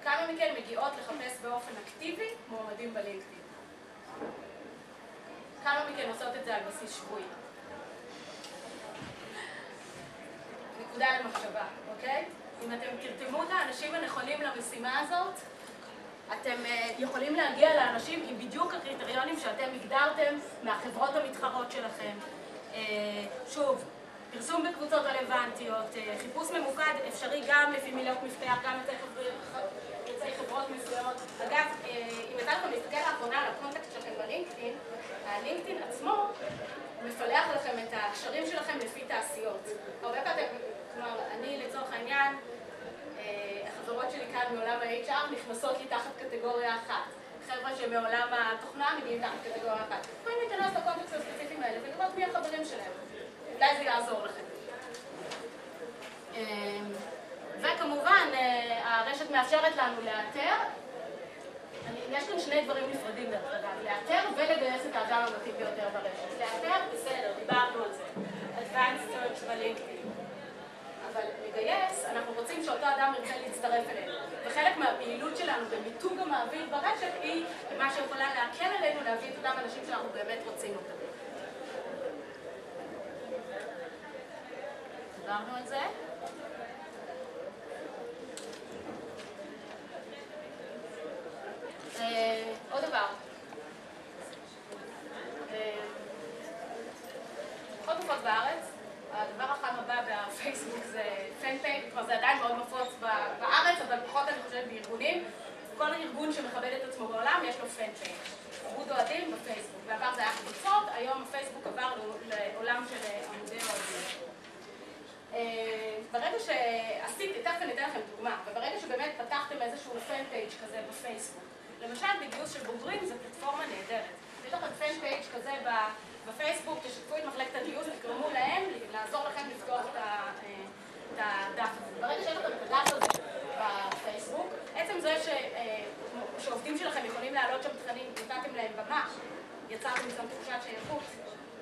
כמה מכן מגיעות לחפש באופן אקטיבי מועמדים בלינקדאין? כמה מכן עושות את זה על בסיס שבועי? נקודה למחשבה, אוקיי? אם אתם תרתמו את האנשים הנכונים למשימה הזאת, אתם יכולים להגיע לאנשים עם בדיוק הקריטריונים שאתם הגדרתם מהחברות המתחרות שלכם. שוב, פרסום בקבוצות רלוונטיות, חיפוש ממוקד אפשרי גם לפי מילות מפתח, גם יוצאי חברות מסוימות. אגב, אם יצא לכם להסתכל לאחרונה על הקונטקט שלכם בלינקדאין, הלינקדאין עצמו מפלח לכם את הקשרים שלכם לפי תעשיות. הרבה פעמים, כלומר, אני לצורך העניין, החברות שלי כאן מעולם ה-HR נכנסות לי תחת קטגוריה אחת. חבר'ה שמעולם התוכנה מגיעים תחת קטגוריה אחת. יכולים להיכנס לקונטקסט הספציפיים האלה ולראות מי החברים שלהם. אולי זה יעזור לכם. וכמובן, הרשת מאפשרת לנו לאתר. יש כאן שני דברים נפרדים דרך אגב, לאתר ולגייס את האדם המתאים ביותר ברשת. לאתר, בסדר, דיברנו על זה. Advanced Search בלינקדאין. אבל לגייס, אנחנו רוצים שאותו אדם ירצה להצטרף אלינו. וחלק מהפעילות שלנו במיתוג המעביד ברשת היא מה שיכולה להקל עלינו להביא את אותם אנשים שאנחנו באמת רוצים אותם. דיברנו על זה. עוד דבר. בכל תקופות בארץ, הדבר החם הבא בפייסבוק זה פן-פייג', כבר זה עדיין מאוד נפוץ בארץ, אבל פחות אני חושבת בארגונים. כל ארגון שמכבד את עצמו בעולם יש לו פן-פייג'. עמוד אוהדים בפייסבוק. בעבר זה היה קבוצות, היום הפייסבוק עבר לעולם של עמודי אוהדים. ברגע שעשיתי, תכף אני אתן לכם דוגמה, וברגע שבאמת פתחתם איזשהו פן-פייג' כזה בפייסבוק, למשל בגיוס של בוגרים זו פלטפורמה נהדרת. יש לכם פן-פייג' כזה בפייסבוק, תשתפו את מחלקת הגיוס, תגרמו להם לעזור לכם לפתוח את הדף הזה. ברגע שיש לכם את הדף הזה בפייסבוק, עצם זה שעובדים שלכם יכולים להעלות שם תכנים, נתתם להם במה, יצרתם שם תחושת שייכות.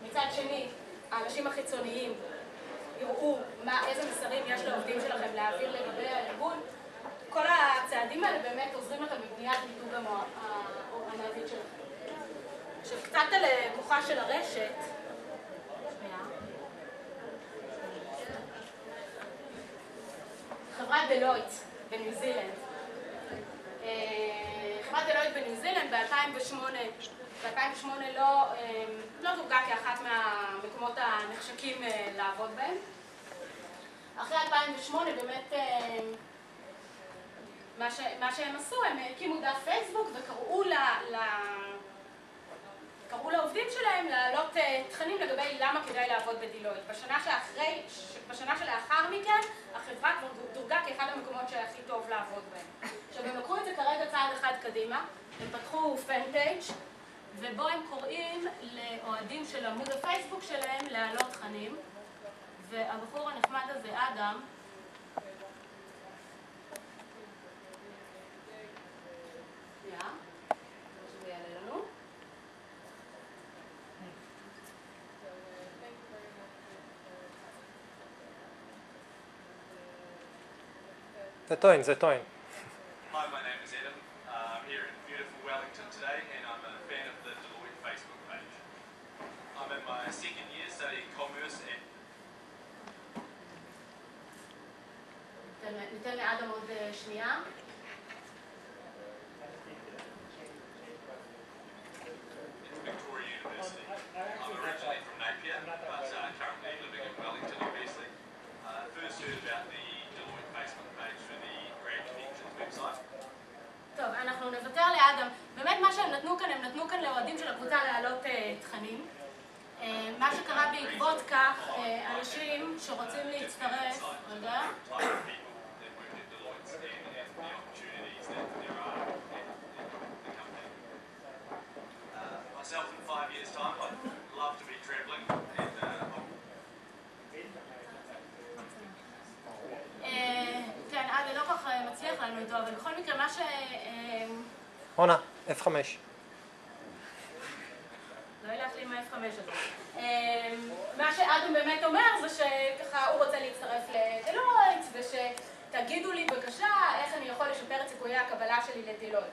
מצד שני, האנשים החיצוניים יראו איזה מסרים יש לעובדים שלכם להעביר לגבי הארגון. כל הצעדים האלה באמת עוזרים לכם בבניית מיתוג המעביד שלכם. עכשיו, קצת על כוחה של הרשת. חברת דלויט בניו זילנד. חברת דלויט בניו זילנד ב-2008 לא דורגה כאחת מהמקומות הנחשקים לעבוד בהם. אחרי 2008 באמת מה שהם עשו, הם הקימו דף פייסבוק וקראו לעובדים שלהם להעלות תכנים לגבי למה כדאי לעבוד בדלויט. בשנה שלאחר מכן, החברה כבר דורגה כאחד המקומות שהכי טוב לעבוד בהם. עכשיו, הם לקחו את זה כרגע צעד אחד קדימה, הם פתחו פן-פייג' ובו הם קוראים לאוהדים של עמוד הפייסבוק שלהם להעלות תכנים, והבחור הנחמד הזה, אדם, שזה יעלה לנו. זה טוען. Hi, my name is Adam. I'm here in beautiful Wellington today and I'm a fan of the Deloitte Facebook page. I'm in my second year studying commerce and... ניתן לאדם עוד שנייה. Victoria University. I'm originally from Napier, but currently living in Wellington, obviously. First heard about the Deloitte Facebook page through the Grad Connections website. טוב, אנחנו נוותר לאדם. באמת מה שהם נתנו כאן, הם נתנו כאן לאוהדים של הקבוצה להעלות תכנים. מה שקרה בעקבות כך, אנשים שרוצים להצטרף, רגע. Myself in 5 years' time, I'd love to be travelling and כן, זה לא כל כך מצליח לנו איתו, אבל בכל מקרה מה ש... עונה, F5. לא ילך לי עם ה-F5 הזה. מה שאדם באמת אומר זה שככה הוא רוצה להצטרף לדלויט, ושתגידו לי בבקשה איך אני יכול לשפר את סיכויי הקבלה שלי לדלויט.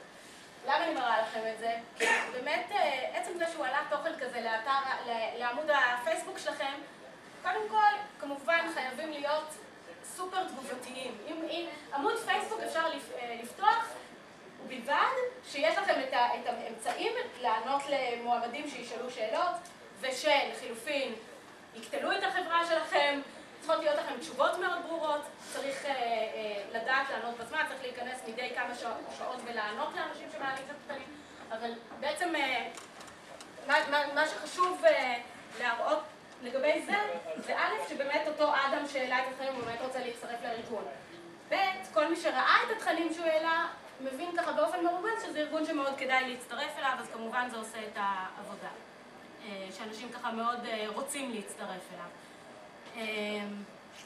למה אני מראה לכם את זה? כי באמת עצם זה שהוא עלה תוכן כזה לעמוד הפייסבוק שלכם, קודם כל, כמובן חייבים להיות סופר תגובתיים. אם עמוד פייסבוק אפשר לפתוח, בלבד שיש לכם את האמצעים לענות למועמדים שישאלו שאלות, ושל חילופין יקטלו את החברה שלכם, צריכות להיות לכם תשובות מאוד ברורות, צריך לדעת לענות בזמן, צריך להיכנס מדי כמה שעות ולענות לאנשים שמעלים את הקטנים, אבל בעצם מה שחשוב להראות לגבי זה א', שבאמת אותו אדם שהעלה את התכנים הוא באמת רוצה להצטרף לארגון. ב', כל מי שראה את התכנים שהוא העלה, מבין ככה באופן מרומז שזה ארגון שמאוד כדאי להצטרף אליו, אז כמובן זה עושה את העבודה. שאנשים ככה מאוד רוצים להצטרף אליו.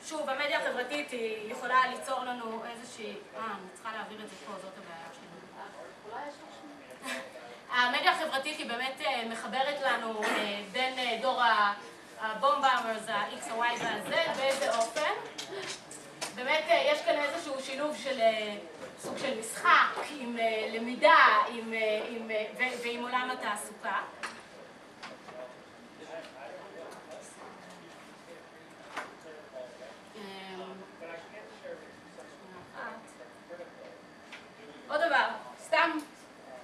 שוב, המדיה החברתית היא יכולה ליצור לנו איזושהי... אני צריכה להעביר את זה פה, זאת הבעיה שלנו. אולי יש משהו? המדיה החברתית היא באמת מחברת לנו בין דור הבומברס, ה-X, ה-Y וה-Z, באיזה אופן. באמת יש כאן איזשהו שילוב של סוג של משחק, עם למידה ועם עולם התעסוקה. עוד דבר, סתם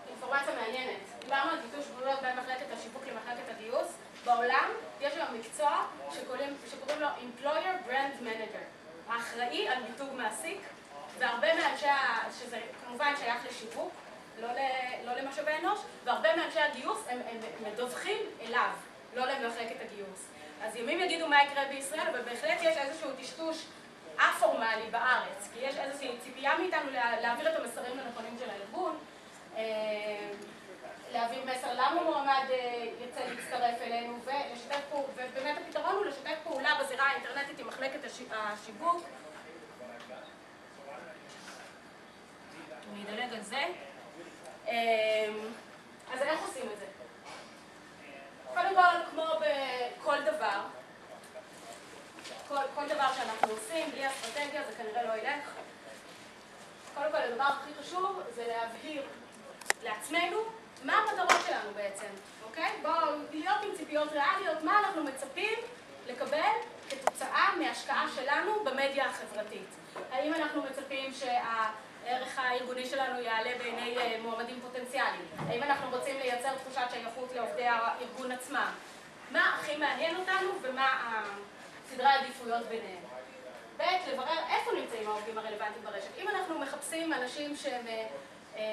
אינפורמציה מעניינת. דיברנו על גיבוש גבולות בין מחלקת השיווק למחלקת הגיוס. בעולם יש היום מקצוע שקוראים לו Employer Brand Manager. האחראי על מיתוג מעסיק, והרבה מאנשי, שזה כמובן שייך לשיווק, לא למשאבי אנוש, והרבה מאנשי הגיוס הם מדווחים אליו, לא למחלקת הגיוס. אז ימים יגידו מה יקרה בישראל, אבל בהחלט יש איזשהו טשטוש א-פורמלי בארץ, כי יש איזושהי ציפייה מאיתנו להעביר את המסרים הנכונים של הארגון, להעביר מסר למה מועמד יצא להצטרף אלינו, ובאמת הפתרון הוא לשתף פעולה בזירה האינטרנטית עם מחלקת השיווק. אני אדלג על זה. אז איך עושים את זה? קודם כל, כמו בכל דבר, כל דבר שאנחנו עושים, בלי אסטרטגיה, זה כנראה לא ילך. קודם כל, הדבר הכי חשוב זה להבהיר לעצמנו מה המטרות שלנו בעצם, אוקיי? בואו להיות עם ציפיות ריאליות, מה אנחנו מצפים לקבל כתוצאה מההשקעה שלנו במדיה החברתית. האם אנחנו מצפים שהערך הארגוני שלנו יעלה בעיני מועמדים פוטנציאליים? האם אנחנו רוצים לייצר תחושת שייכות לעובדי הארגון עצמם? מה הכי מעניין אותנו ומה סדרי העדיפויות ביניהם? ב', לברר איפה נמצאים העובדים הרלוונטיים ברשת. אם אנחנו מחפשים אנשים שהם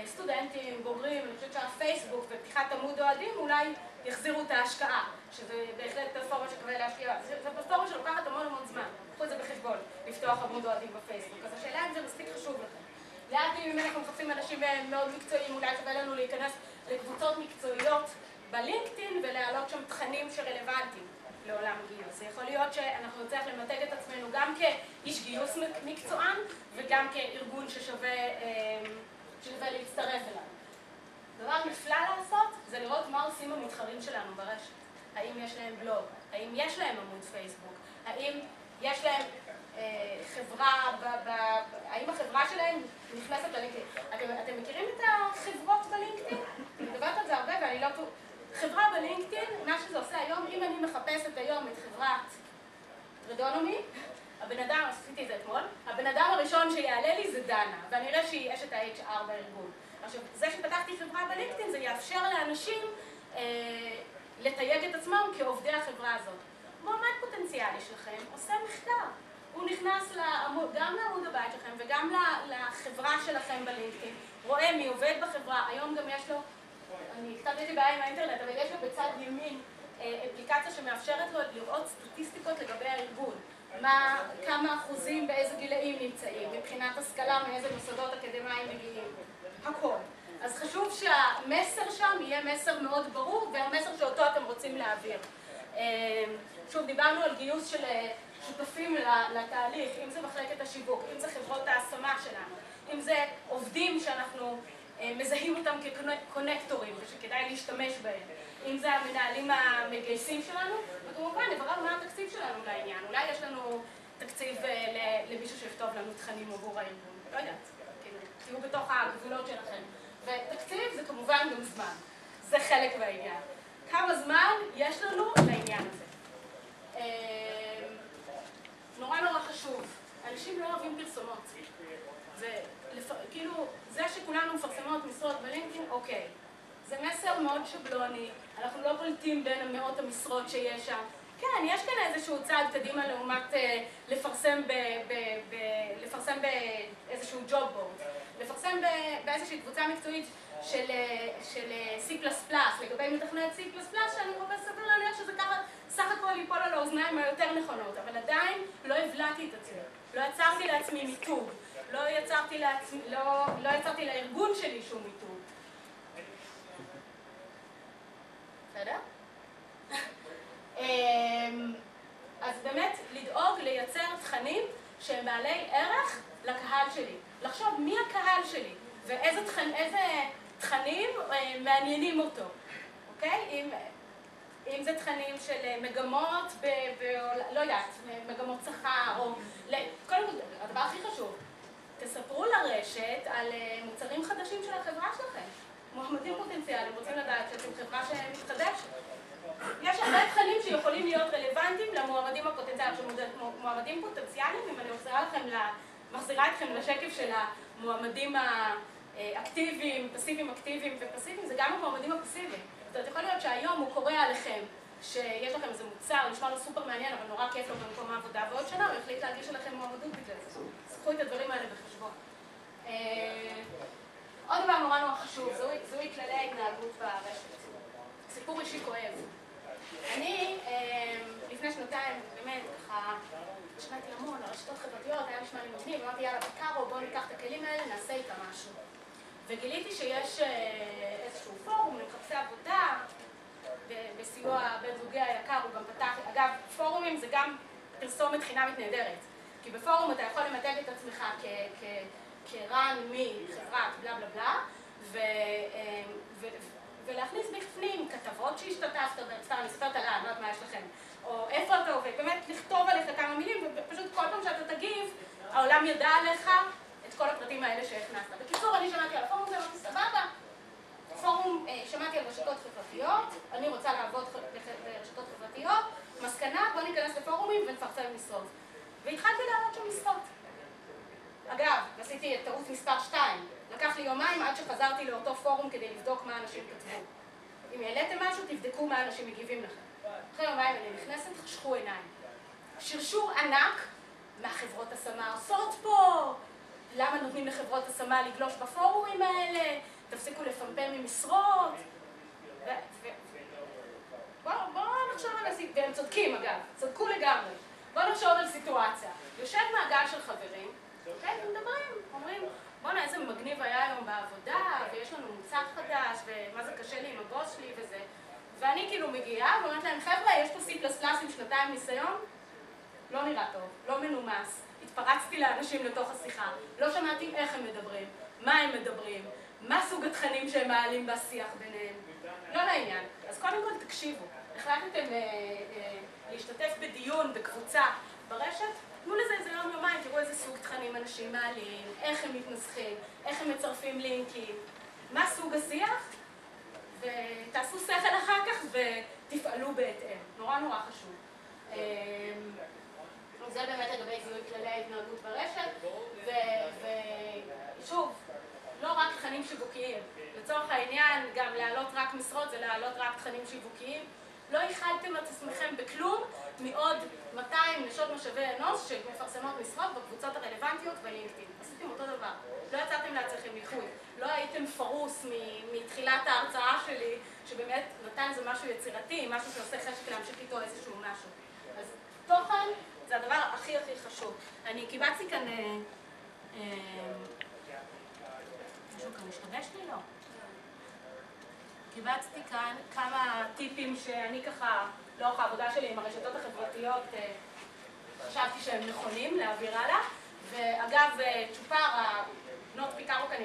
סטודנטים, בוגרים, אני חושבת שהפייסבוק ופתיחת עמוד אוהדים אולי יחזירו את ההשקעה, שזה בהחלט פלטפורמה שכבר להשקיע. זו פלטפורמה שלוקחת המון זמן, קחו את זה בחשבון, לפתוח עמוד אוהדים בפייסבוק. אז השאלה אם זה מספיק חשוב לכם. להבדיל אם אנחנו מחפשים אנשים מאוד מקצועיים, אולי שווה לנו להיכנס לקבוצות מקצועיות בלינקדאין ולהעלות שם תכנים שרלוונטיים לעולם הגיוס. זה יכול להיות שאנחנו נצטרך למתג את עצמנו גם כאיש גיוס מקצוען וגם כארגון ששווה להצטרף אליו. דבר נפלא לעשות זה לראות מה עושים המתחרים שלנו ברשת. האם יש להם בלוג? האם יש להם עמוד פייסבוק? האם יש להם האם החברה שלהם נכנסת ללינקדאין? אתם מכירים את החברות בלינקדאין? אני מדברת על זה הרבה ואני לא... חברה בלינקדאין, מה שזה עושה היום, אם אני מחפשת היום את חברת רדונומי, הבן אדם, עשיתי את זה אתמול, הבן אדם הראשון שיעלה לי זה דנה, ואני אראה שהיא אשת ה-HR בארגון. עכשיו, זה שפתחתי חברה בלינקדאין, זה יאפשר לאנשים לתייג את עצמם כעובדי החברה הזאת. מועמד פוטנציאלי שלכם עושה מחקר. הוא נכנס גם לעמוד הבית שלכם וגם לחברה שלכם בלינקדאין, רואה מי עובד בחברה, היום גם יש לו, אני קצת יש לי בעיה עם האינטרנט, אבל יש לו בצד ימין אפליקציה שמאפשרת לו לראות סטטיסטיקות לגבי הארגון. כמה אחוזים באיזה גילאים נמצאים, מבחינת השכלה, מאיזה מוסדות אקדמיים מגיעים, הכל. אז חשוב שהמסר שם יהיה מסר מאוד ברור, והמסר שאותו אתם רוצים להעביר. שוב, דיברנו על גיוס של שותפים לתהליך, אם זה מחלקת השיווק, אם זה חברות ההשמה שלנו, אם זה עובדים שאנחנו מזהים אותם כקונקטורים ושכדאי להשתמש בהם, אם זה המנהלים המגייסים שלנו, וכמובן נברר מה התקציב שלנו לעניין. אולי יש לנו תקציב למישהו שיכתוב לנו תכנים עבור הארגון, לא יודעת, תהיו בתוך הגבולות שלכם. ותקציב זה כמובן גם זמן, זה חלק מהעניין. כמה זמן יש לנו לעניין הזה? נורא חשוב, אנשים לא אוהבים פרסומות. כאילו, זה שכולנו מפרסמות משרות בלינקדאין, אוקיי. זה מסר מאוד שבלוני, אנחנו לא בולטים בין מאות המשרות שיש שם. כן, יש כאן איזשהו צעד קדימה לעומת לפרסם באיזשהו ג'וב בורד. לפרסם באיזושהי קבוצה מקצועית של C++, לגבי מתכנת C++, שאני רוצה סביר להניח שזה ככה סך הכל ייפול על האוזניים היותר נכונות, אבל עדיין לא הבלעתי את עצמי, לא יצרתי לעצמי מיתוג, לא יצרתי לארגון שלי שום מיתוג. בסדר? אז באמת לדאוג לייצר תכנים שהם בעלי ערך לקהל שלי. לחשוב מי הקהל שלי ואיזה תכנים מעניינים אותו. אוקיי? אם זה תכנים של מגמות, לא יודעת, מגמות שכר, או... קודם כל, הדבר הכי חשוב, תספרו לרשת על מוצרים חדשים של החברה שלכם. מועמדים פוטנציאליים רוצים לדעת שאתם חברה שמתחדשת. יש הרבה תכנים שיכולים להיות רלוונטיים למועמדים הפוטנציאליים. מועמדים פוטנציאליים, אם אני מחזירה אתכם לשקף של המועמדים האקטיביים, פסיביים אקטיביים ופסיביים, זה גם המועמדים הפסיביים. זאת אומרת, יכול להיות שהיום הוא קורא עליכם שיש לכם איזה מוצר, נשמע לו סופר מעניין, אבל נורא כיף לו במקום העבודה, ועוד שנה הוא החליט להגיש עליכם מועמדות בגלל זה. זכו את הדברים האלה בחשבון. עוד דבר נורא חשוב, זוהי כללי ההתנהגות ברשת. סיפור אישי כואב. אני, לפני שנתיים, באמת, ככה, השקעתי המון על רשתות חברתיות, היה נשמע לי מגניב, אמרתי, יאללה, בקארו, בואו ניקח את הכלים האלה, נעשה איתם משהו. וגיליתי שיש איזשהו פורום למחפשי עבודה, בסיוע בן זוגי היקר, הוא גם פתח, אגב, פורומים זה גם פרסומת חינמית נהדרת, כי בפורום אתה יכול למתג את עצמך כרן מחברת בלה בלה בלה, ולהכניס בפנים כתבות שהשתתפת, סתם אני ספרת עליו, לא יודעת מה יש לכם, או איפה אתה עובד, באמת לכתוב עליך כמה מילים, ופשוט כל פעם שאתה תגיב, העולם ידע עליך את כל הפרטים האלה שהכנסת. בקיצור, אני שמעתי על הפורום, זה אמרתי סבבה, פורום, שמעתי על רשתות חברתיות, אני רוצה לעבוד ברשתות חברתיות, מסקנה, בוא ניכנס לפורומים ונפרסם משרות. והתחלתי לעלות שם משרות. אגב, עשיתי את טעות מספר 2, לקח לי יומיים עד שחזרתי לאותו פורום כדי לבדוק מה אנשים כתבו. אם העליתם משהו, תבדקו מה אנשים מגיבים לכם. אחרי יומיים אני נכנסת, חשכו עיניים. שרשור ענק מהחברות השמה עושות פה, למה נותנים לחברות השמה לגלוש בפורומים האלה, תפסיקו לפמפם ממשרות. בואו נחשוב על הסיטואציה, והם צודקים אגב, צודקו לגמרי. בואו נחשוב על סיטואציה. יושב מעגל של חברים, ומדברים, אומרים, בוא'נה, איזה מגניב היה היום בעבודה, ויש לנו מוצר חדש, ומה זה קשה לי עם הבוס שלי וזה. ואני כאילו מגיעה, ואומרת להם, חבר'ה, יש פה C++ עם שנתיים ניסיון? לא נראה טוב, לא מנומס. התפרצתי לאנשים לתוך השיחה. לא שמעתי איך הם מדברים, מה הם מדברים, מה סוג התכנים שהם מעלים בשיח ביניהם. לא לעניין. אז קודם כל תקשיבו. החלטתם להשתתף בדיון, בקבוצה, ברשת? תנו לזה איזה יום-יומיים, תראו איזה סוג תכנים אנשים מעלים, איך הם מתנסחים, איך הם מצרפים לינקים, מה סוג השיח, ותעשו שכל אחר כך ותפעלו בהתאם. נורא חשוב. זה באמת לגבי זיהוי כללי ההתנהגות ברשת, ושוב, לא רק תכנים שיווקיים. לצורך העניין, גם להעלות רק משרות זה להעלות רק תכנים שיווקיים. לא איחדתם את עצמכם בכלום מעוד 200 נשות משאבי אנוש שמפרסמות משרות בקבוצות הרלוונטיות בלינקדאין. עשיתם אותו דבר. לא יצאתם לעצמכם איחוד. לא הייתם פרוס מתחילת ההרצאה שלי, שבאמת נתן זה משהו יצירתי, משהו שעושה חשק להמשיך איתו איזשהו משהו. אז תוכן זה הדבר הכי חשוב. אני קיבצתי כאן... משהו כאן משתבש לי? לא. קיבצתי כאן כמה טיפים שאני ככה, לאורך העבודה שלי עם הרשתות החברתיות, חשבתי שהם נכונים להעביר הלאה. ואגב, צ'ופר, בנות פיקארו כאן,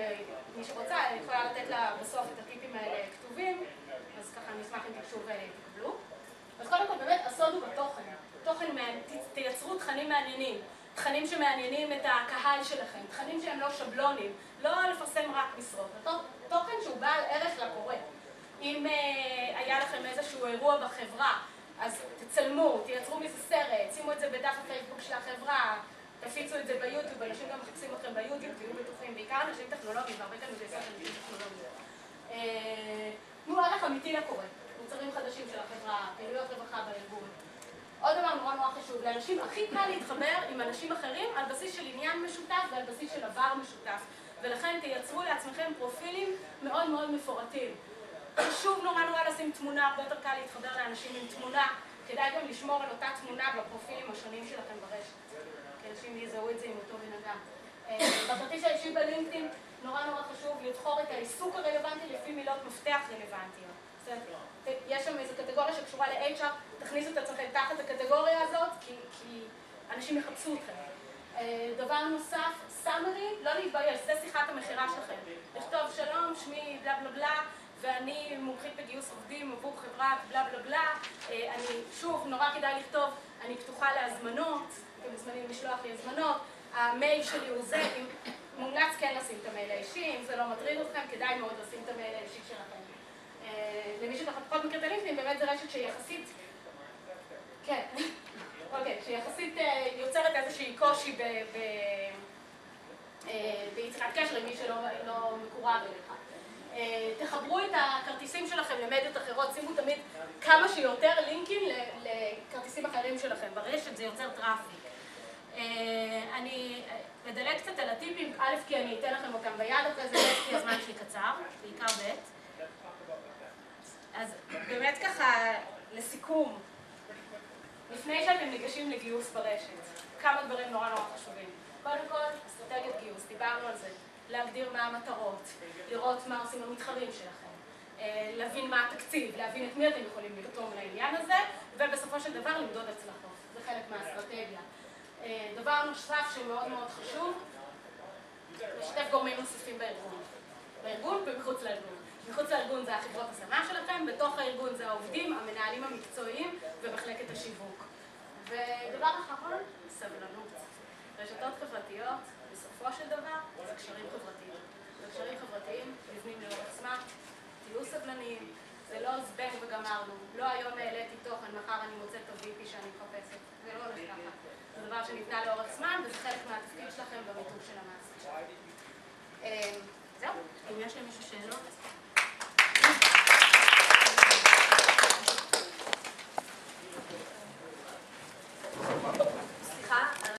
מי שרוצה, אני יכולה לתת לה בסוף את הטיפים האלה כתובים, אז ככה אני אשמח אם תקשו ותקבלו. אז קודם כל, באמת, הסוד הוא בתוכן. תוכן, תייצרו תכנים מעניינים. תכנים שמעניינים את הקהל שלכם, תכנים שהם לא שבלונים, לא לפרסם רק משרות. תוכן שהוא בעל ערך לקורא. אם היה לכם איזשהו אירוע בחברה, אז תצלמו, תייצרו מזה סרט, שימו את זה בדף הפייסבוק של החברה, תפיצו את זה ביוטיוב, אנשים גם מחפשים אתכם ביוטיוב, תהיו בטוחים, בעיקר אנשים טכנולוגיים, והרבה כאן מגייסים אנשים טכנולוגיים. תנו ערך אמיתי לקורא, מוצרים חדשים של החברה, פעילויות רווחה בארגון. עוד דבר נורא נורא חשוב, לאנשים הכי קל להתחבר עם אנשים אחרים על בסיס של עניין משותף ועל בסיס של עבר משותף. ולכן תייצרו לעצמכם פרופילים מאוד מאוד מפורטים. חשוב נורא נורא לשים תמונה, הרבה יותר קל להתחבר לאנשים עם תמונה. כדאי גם לשמור על אותה תמונה בפרופילים השונים שלכם ברשת. כי אנשים יזהו את זה עם אותו בן אדם. בכרטיס האישי בלינקדאין נורא נורא חשוב לבחור את העיסוק הרלוונטי לפי מילות מפתח רלוונטיות. זאת אומרת, יש שם איזו קטגוריה שקשורה ל-HR, תכניסו את עצמכם תחת הקטגוריה הזאת, כי אנשים יחפשו אתכם. דבר נוסף, summary, לא להתבייש, זה שיחת המחירה שלכם. לכתוב שלום, שמי בלה בלה בלה, ואני מומחית בגיוס עובדים עבור חברת בלה בלה בלה. אני, שוב, נורא כדאי לכתוב, אני פתוחה להזמנות, אתם מוזמנים לשלוח לי הזמנות, המייל שלי הוא זה, מומלץ כן לשים את המייל האישי, אם זה לא מטריד אתכם, כדאי מאוד לשים את המייל האישי שלכם. למי שככה פחות מכיר את הלינקדאין, באמת זה רשת שיחסית, כן, אוקיי, שיחסית יוצרת איזושהי קושי ביצירת קשר למי שלא מקורב אליך. תחברו את הכרטיסים שלכם למדיות אחרות, שימו תמיד כמה שיותר לינקים לכרטיסים אחרים שלכם. ברשת זה יוצר טראפיק. אני מדלג קצת על הטיפים, א' כי אני אתן לכם אותם ביד, אחרי זה ב' כי הזמן שלי קצר, בעיקר ב'. אז באמת ככה, לסיכום, לפני שאתם ניגשים לגיוס ברשת, כמה דברים נורא נורא חשובים. קודם כל, אסטרטגיית גיוס, דיברנו על זה. להגדיר מה המטרות, לראות מה עושים המתחרים שלכם, להבין מה התקציב, להבין את מי אתם יכולים לרתום לעניין הזה, ובסופו של דבר למדוד הצלחות. זה חלק מהאסטרטגיה. דבר נוסף שמאוד מאוד חשוב, לשתף גורמים נוספים בארגון. בארגון ומחוץ לארגון. מחוץ לארגון זה החברות השמה שלכם, בתוך הארגון זה העובדים, המנהלים המקצועיים ומחלקת השיווק. ודבר אחרון, סבלנות. רשתות חברתיות, בסופו של דבר, זה קשרים חברתיים. וקשרים חברתיים נבנים לאורך זמן, תהיו סבלניים, זה לא זבנג וגמרנו. לא היום העליתי תוכן, מחר אני מוצאת את ה-VP שאני מחפשת. זה לא הולך ככה. זה דבר שנבנה לאורך זמן, וזה חלק מהתפקיד שלכם במיתוג של המעסיק. זהו, אם יש למישהו שאלות?